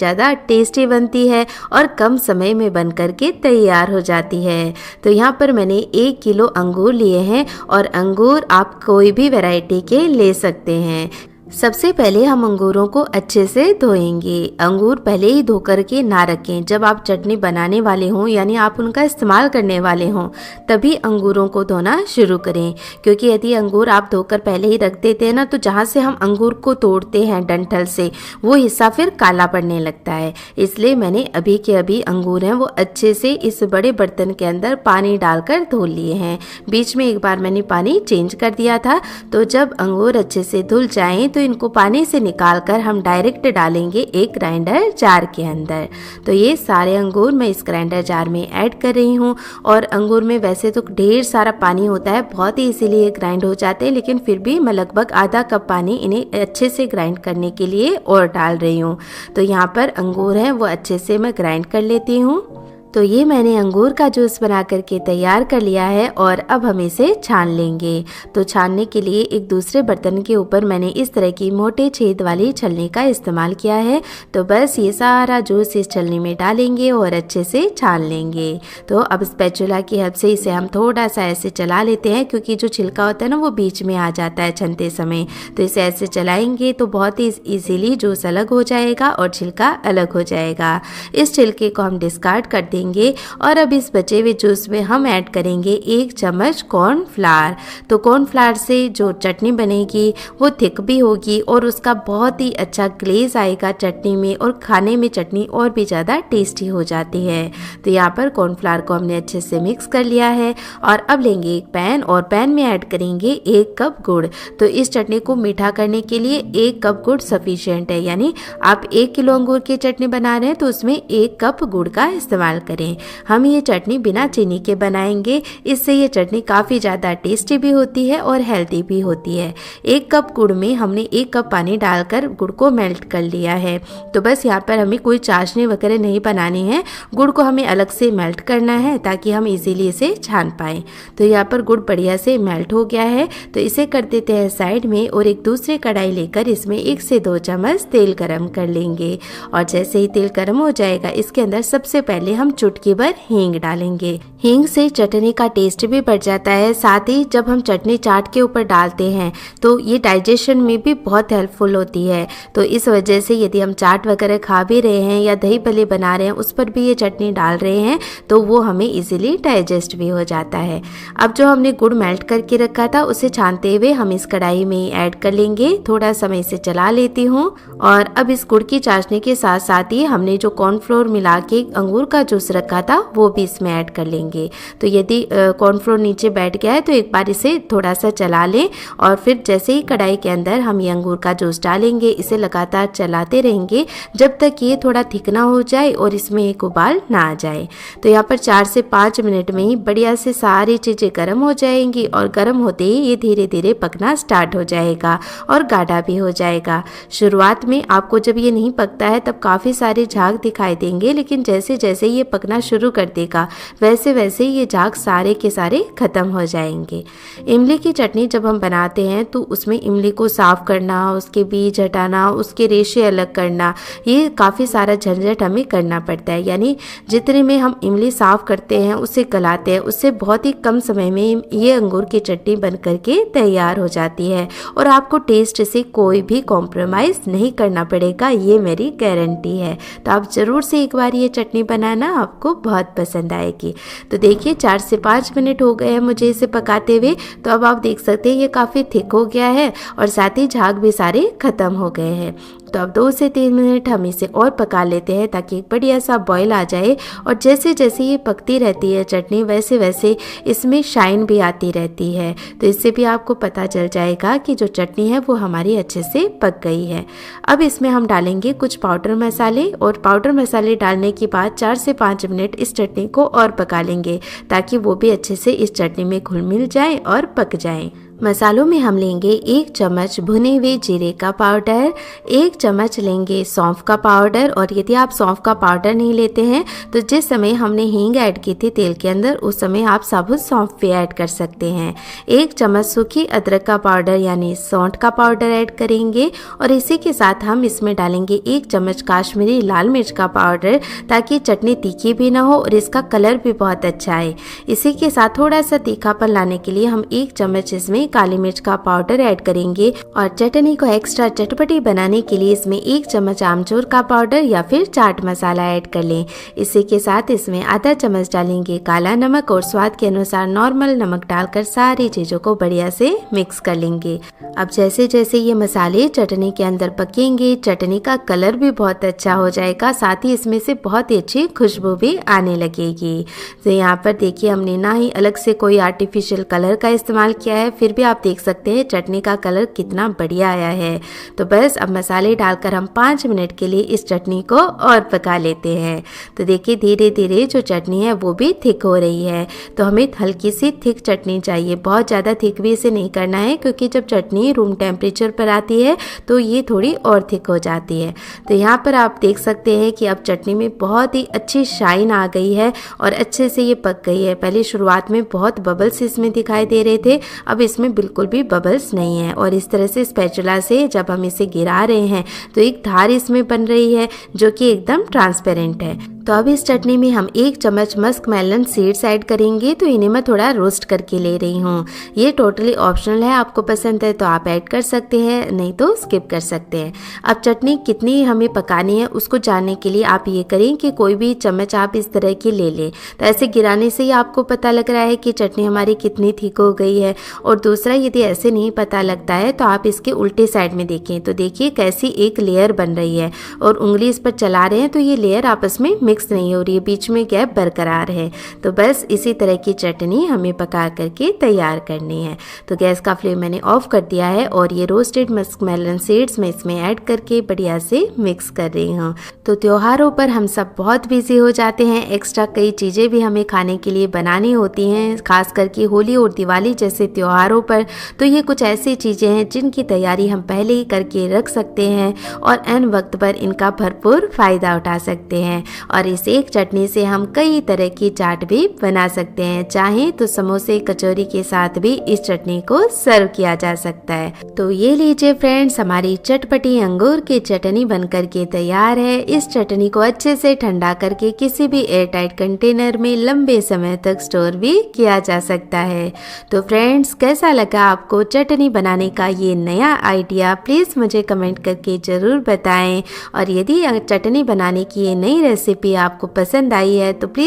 ज़्यादा टेस्टी बनती है और कम समय में बन कर के तैयार हो जाती है। तो यहाँ पर मैंने 1 किलो अंगूर लिए हैं और अंगूर आप कोई भी वैरायटी के ले सकते हैं। सबसे पहले हम अंगूरों को अच्छे से धोएंगे। अंगूर पहले ही धो कर के ना रखें। जब आप चटनी बनाने वाले हों यानी आप उनका इस्तेमाल करने वाले हों तभी अंगूरों को धोना शुरू करें, क्योंकि यदि अंगूर आप धोकर पहले ही रख देते हैं ना तो जहाँ से हम अंगूर को तोड़ते हैं डंठल से वो हिस्सा फिर काला पड़ने लगता है। इसलिए मैंने अभी के अभी अंगूर हैं वो अच्छे से इस बड़े बर्तन के अंदर पानी डालकर धो लिए हैं। बीच में एक बार मैंने पानी चेंज कर दिया था। तो जब अंगूर अच्छे से धुल जाएं तो इनको पानी से निकालकर हम डायरेक्ट डालेंगे एक ग्राइंडर जार के अंदर। तो ये सारे अंगूर मैं इस ग्राइंडर जार में ऐड कर रही हूँ। और अंगूर में वैसे तो ढेर सारा पानी होता है, बहुत ही इसीलिए ग्राइंड हो जाते हैं, लेकिन फिर भी मैं लगभग आधा कप पानी इन्हें अच्छे से ग्राइंड करने के लिए और डाल रही हूँ। तो यहाँ पर अंगूर हैं वो अच्छे से मैं ग्राइंड कर लेती हूँ। तो ये मैंने अंगूर का जूस बना करके तैयार कर लिया है और अब हम इसे छान लेंगे। तो छानने के लिए एक दूसरे बर्तन के ऊपर मैंने इस तरह की मोटे छेद वाली छलनी का इस्तेमाल किया है। तो बस ये सारा जूस इस छलनी में डालेंगे और अच्छे से छान लेंगे। तो अब स्पैचुला की हेल्प से इसे हम थोड़ा सा ऐसे चला लेते हैं, क्योंकि जो छिलका होता है ना वो बीच में आ जाता है छनते समय। तो इसे ऐसे चलाएंगे तो बहुत ही ईजीली जूस अलग हो जाएगा और छिलका अलग हो जाएगा। इस छिलके को हम डिस्कार्ड कर देंगे और अब इस बचे हुए जूस में हम ऐड करेंगे 1 चम्मच कॉर्नफ्लावर। तो कॉर्नफ्लावर से जो चटनी बनेगी वो थिक भी होगी और उसका बहुत ही अच्छा ग्लेज आएगा चटनी में और खाने में चटनी और भी ज़्यादा टेस्टी हो जाती है। तो यहाँ पर कॉर्नफ्लावर को हमने अच्छे से मिक्स कर लिया है और अब लेंगे एक पैन और पैन में ऐड करेंगे 1 कप गुड़। तो इस चटनी को मीठा करने के लिए 1 कप गुड़ सफिशिएंट है, यानी आप 1 किलो अंगूर की चटनी बना रहे हैं तो उसमें 1 कप गुड़ का इस्तेमाल करें। हम ये चटनी बिना चीनी के बनाएंगे, इससे ये चटनी काफ़ी ज़्यादा टेस्टी भी होती है और हेल्दी भी होती है। 1 कप गुड़ में हमने 1 कप पानी डालकर गुड़ को मेल्ट कर लिया है। तो बस यहाँ पर हमें कोई चाशनी वगैरह नहीं बनानी है, गुड़ को हमें अलग से मेल्ट करना है ताकि हम इजीली इसे छान पाएँ। तो यहाँ पर गुड़ बढ़िया से मेल्ट हो गया है। तो इसे कर देते हैं साइड में और एक दूसरी कढ़ाई लेकर इसमें 1 से 2 चम्मच तेल गरम कर लेंगे। और जैसे ही तेल गरम हो जाएगा इसके अंदर सबसे पहले हम चुटकी भर हींग डालेंगे। हींग से चटनी का टेस्ट भी बढ़ जाता है। साथ ही जब हम चटनी चाट के ऊपर डालते हैं तो ये डाइजेशन में भी बहुत हेल्पफुल होती है। तो इस वजह से यदि हम चाट वगैरह खा भी रहे हैं या दही भल्ले बना रहे हैं उस पर भी ये चटनी डाल रहे हैं तो वो हमें इजीली डाइजेस्ट भी हो जाता है। अब जो हमने गुड़ मेल्ट करके रखा था उसे छानते हुए हम इस कढ़ाई में ऐड कर लेंगे। थोड़ा समय से चला लेती हूँ। और अब इस गुड़ की चाशनी के साथ साथ ही हमने जो कॉर्नफ्लोर मिला के अंगूर का जूस रखा था वो भी इसमें ऐड कर लेंगे। तो यदि कॉर्नफ्लोर नीचे बैठ गया है तो एक बार इसे थोड़ा सा चला लें और फिर जैसे ही कढ़ाई के अंदर हम ये अंगूर का जूस डालेंगे इसे लगातार चलाते रहेंगे जब तक ये थोड़ा थिक ना हो जाए और इसमें एक उबाल ना आ जाए। तो यहाँ पर 4 से 5 मिनट में ही बढ़िया से सारी चीज़ें गर्म हो जाएंगी और गर्म होते ही ये धीरे धीरे पकना स्टार्ट हो जाएगा और गाढ़ा भी हो जाएगा। शुरुआत में आपको जब ये नहीं पकता है तब काफ़ी सारे झाग दिखाई देंगे, लेकिन जैसे जैसे ये पकना शुरू कर देगा वैसे वैसे ये झाग सारे के सारे खत्म हो जाएंगे। इमली की चटनी जब हम बनाते हैं तो उसमें इमली को साफ करना, उसके बीज हटाना, उसके रेशे अलग करना, ये काफ़ी सारा झंझट हमें करना पड़ता है। यानी जितने में हम इमली साफ करते हैं उसे गलाते हैं उससे बहुत ही कम समय में ये अंगूर की चटनी बन करके तैयार हो जाती है और आपको टेस्ट से कोई भी कॉम्प्रोमाइज़ नहीं करना पड़ेगा, ये मेरी गारंटी है। तो आप ज़रूर से एक बार ये चटनी बनाना, आपको बहुत पसंद आएगी। तो देखिए 4 से 5 मिनट हो गए हैं मुझे इसे पकाते हुए। तो अब आप देख सकते हैं ये काफ़ी थिक हो गया है और साथ ही झाग भी सारे ख़त्म हो गए हैं। तो अब 2 से 3 मिनट हम इसे और पका लेते हैं ताकि एक बढ़िया सा बॉईल आ जाए। और जैसे जैसे ये पकती रहती है चटनी वैसे वैसे इसमें शाइन भी आती रहती है। तो इससे भी आपको पता चल जाएगा कि जो चटनी है वो हमारी अच्छे से पक गई है। अब इसमें हम डालेंगे कुछ पाउडर मसाले और पाउडर मसाले डालने के बाद 4 से 5 मिनट इस चटनी को और पका लेंगे ताकि वो भी अच्छे से इस चटनी में घुल मिल जाए और पक जाए। मसालों में हम लेंगे 1 चम्मच भुने हुए जीरे का पाउडर, 1 चम्मच लेंगे सौंफ का पाउडर, और यदि आप सौंफ का पाउडर नहीं लेते हैं तो जिस समय हमने हींग ऐड की थी तेल के अंदर उस समय आप साबुत सौंफ भी ऐड कर सकते हैं। 1 चम्मच सूखी अदरक का पाउडर यानी सौंठ का पाउडर ऐड करेंगे, और इसी के साथ हम इसमें डालेंगे 1 चम्मच काश्मीरी लाल मिर्च का पाउडर, ताकि चटनी तीखी भी ना हो और इसका कलर भी बहुत अच्छा है। इसी के साथ थोड़ा सा तीखापन लाने के लिए हम 1 चम्मच इसमें काली मिर्च का पाउडर ऐड करेंगे, और चटनी को एक्स्ट्रा चटपटी बनाने के लिए इसमें 1 चम्मच आमचूर का पाउडर या फिर चाट मसाला ऐड कर लें। इसी के साथ इसमें आधा चम्मच डालेंगे काला नमक, और स्वाद के अनुसार नॉर्मल नमक डालकर सारी चीजों को बढ़िया से मिक्स कर लेंगे। अब जैसे जैसे ये मसाले चटनी के अंदर पकेंगे चटनी का कलर भी बहुत अच्छा हो जाएगा, साथ ही इसमें से बहुत ही अच्छी खुशबू भी आने लगेगी। तो यहाँ पर देखिए हमने ना ही अलग से कोई आर्टिफिशियल कलर का इस्तेमाल किया है, फिर भी आप देख सकते हैं चटनी का कलर कितना बढ़िया आया है। तो बस अब मसाले डालकर हम 5 मिनट के लिए इस चटनी को और पका लेते हैं। तो देखिए धीरे धीरे जो चटनी है वो भी थिक हो रही है। तो हमें हल्की सी थिक चटनी चाहिए, बहुत ज़्यादा थिक भी इसे नहीं करना है, क्योंकि जब चटनी रूम टेम्परेचर पर आती है तो ये थोड़ी और थिक हो जाती है। तो यहाँ पर आप देख सकते हैं कि अब चटनी में बहुत ही अच्छी शाइन आ गई है और अच्छे से ये पक गई है। पहले शुरुआत में बहुत बबल्स इसमें दिखाई दे रहे थे, अब इसमें बिल्कुल भी बबल्स नहीं है। और इस तरह से स्पैचुला से जब हम इसे गिरा रहे हैं तो एक धार इसमें बन रही है जो कि एकदम ट्रांसपेरेंट है। तो अब इस चटनी में हम 1 चम्मच मस्क मेलन सीड्स ऐड करेंगे। तो इन्हें मैं थोड़ा रोस्ट करके ले रही हूँ। ये टोटली ऑप्शनल है, आपको पसंद है तो आप ऐड कर सकते हैं, नहीं तो स्किप कर सकते हैं। अब चटनी कितनी हमें पकानी है उसको जानने के लिए आप ये करें कि कोई भी चम्मच आप इस तरह की ले लें। तो ऐसे गिराने से ही आपको पता लग रहा है कि चटनी हमारी कितनी थिक हो गई है। और दूसरा, यदि ऐसे नहीं पता लगता है तो आप इसके उल्टे साइड में देखें, तो देखिए कैसी एक लेयर बन रही है, और उंगली इस पर चला रहे हैं तो ये लेयर आपस में मिक्स नहीं हो रही है, बीच में गैप बरकरार है। तो बस इसी तरह की चटनी हमें पका करके तैयार करनी है। तो गैस का फ्लेम मैंने ऑफ कर दिया है और ये रोस्टेड मस्क मेलन सीड्स मैं इसमें ऐड करके बढ़िया से मिक्स कर रही हूँ। तो त्योहारों पर हम सब बहुत बिजी हो जाते हैं, एक्स्ट्रा कई चीज़ें भी हमें खाने के लिए बनानी होती हैं, खास करके होली और दिवाली जैसे त्योहारों पर। तो ये कुछ ऐसी चीज़ें हैं जिनकी तैयारी हम पहले ही करके रख सकते हैं और ऐन वक्त पर इनका भरपूर फ़ायदा उठा सकते हैं। और इस एक चटनी से हम कई तरह की चाट भी बना सकते हैं, चाहे तो समोसे कचौरी के साथ भी इस चटनी को सर्व किया जा सकता है। तो ये लीजिए फ्रेंड्स, हमारी चटपटी अंगूर की चटनी बनकर के तैयार है। इस चटनी को अच्छे से ठंडा करके किसी भी एयरटाइट कंटेनर में लंबे समय तक स्टोर भी किया जा सकता है। तो फ्रेंड्स, कैसा लगा आपको चटनी बनाने का ये नया आइडिया, प्लीज़ मुझे कमेंट करके ज़रूर बताएं। और यदि चटनी बनाने की ये नई रेसिपी आपको पसंद आई है तो प्लीज़